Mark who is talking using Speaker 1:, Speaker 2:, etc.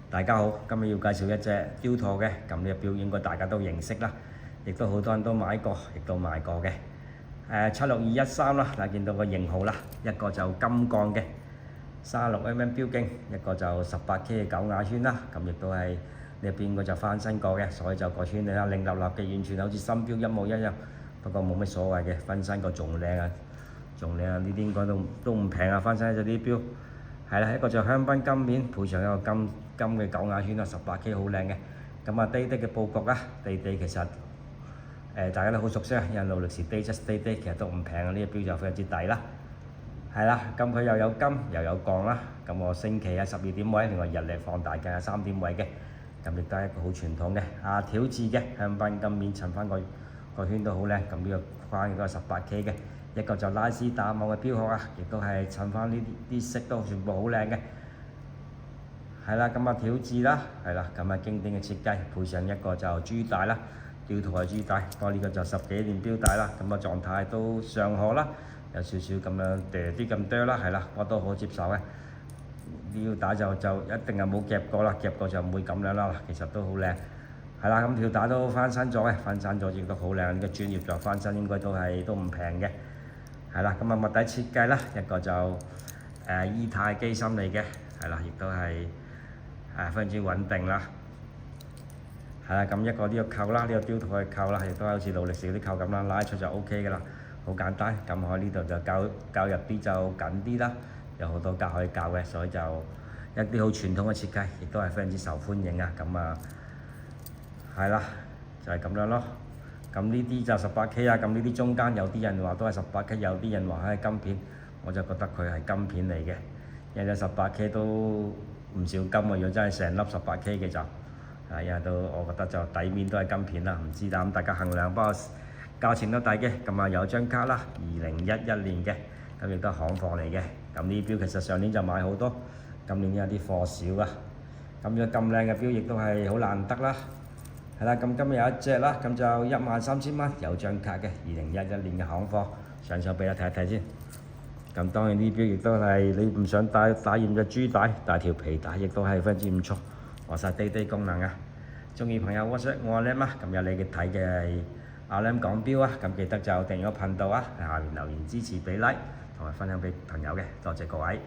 Speaker 1: 大家好，今日要介紹一隻雕陀嘅，咁呢隻錶應該大家都認識啦，亦都好多人都買過，亦都賣過嘅。76213啦，嗱見到個型號啦，一個就金鋼嘅36mm 錶徑，一個就18K 嘅9瓦圈啦，咁亦都係呢邊個就翻新過嘅，所以就個圈你睇零立立嘅，完全好似新錶一模一樣。不過冇乜所謂嘅，翻新過仲靚啊，仲靚啊！呢啲應該都唔平啊，翻新咗啲錶。係啦，一個就香檳金面，配上一個金嘅9瓦圈啊，18K 好靚嘅。咁啊，滴滴嘅佈局啊，滴滴其實大家都好熟悉啊，因為勞力士 Datejust 滴滴其實都唔平啊，呢隻錶就非常之抵啦。係啦，咁佢又有金又有鋼啦，咁我升旗喺12點位，另外日曆放大鏡係3點位嘅，咁亦都係一個好傳統嘅條字嘅香檳金面，襯翻個圈都好靚。咁呢個框亦都係18K 嘅，一個就拉絲打網嘅錶殼啊，亦都係襯翻呢啲色都全部好靚嘅。係啦，咁條字啦，係啦，咁經典嘅設計，配上一個就珠帶啦，雕陀係珠帶，不過呢個就10幾年錶帶啦，咁狀態都尚可啦。有少少咁樣啲咁多啦，係啦，我都好接受嘅。呢條帶就一定係冇夾過啦，夾過就唔會咁樣啦。其實都好靚，係啦，咁條帶都翻新咗嘅，翻新咗亦都好靚。呢個專業就翻新應該都唔平嘅。係啦，咁物底設計啦，一個就伊泰機芯嚟嘅，係啦，亦都係非常之穩定啦。係啦，咁一個呢個扣啦，呢個雕陀嘅扣啦，亦都好似勞力士嗰啲扣咁啦，拉出就 OK 嘅啦。好簡單，咁我呢度就較入啲就緊啲啦，有好多格可以較嘅，所以就一啲好傳統嘅設計，亦都係非常之受歡迎啊！咁係啦，就係咁樣咯。咁呢啲就18K啊，咁呢啲中間有啲人話都係18K，有啲人話係金片，我就覺得佢係金片嚟嘅，因為18K都唔少金啊！如果真係成粒18K嘅就因為我覺得就底面都係金片啦，唔知啦，咁大家衡量。不過價錢都抵嘅，咁有張卡啦，2011年嘅，咁亦都係行貨嚟嘅。咁呢錶其實上年就買好多，今年有啲貨少啊。咁樣咁靚嘅錶亦都係好難得啦。係啦，咁今日有一隻啦，咁就13000蚊，有張卡嘅，2011年嘅行貨，上俾你睇一睇先。咁當然呢錶亦都係你唔想帶染咗珠帶，帶條皮帶亦都係非常之唔錯，話晒滴滴功能啊。中意朋友 WhatsApp 我咧嘛，咁有你嘅睇嘅係阿 Lam 講錶啊，咁記得就訂閱個頻道啊，喺下面留言支持俾 like 同埋分享俾朋友嘅，多謝各位。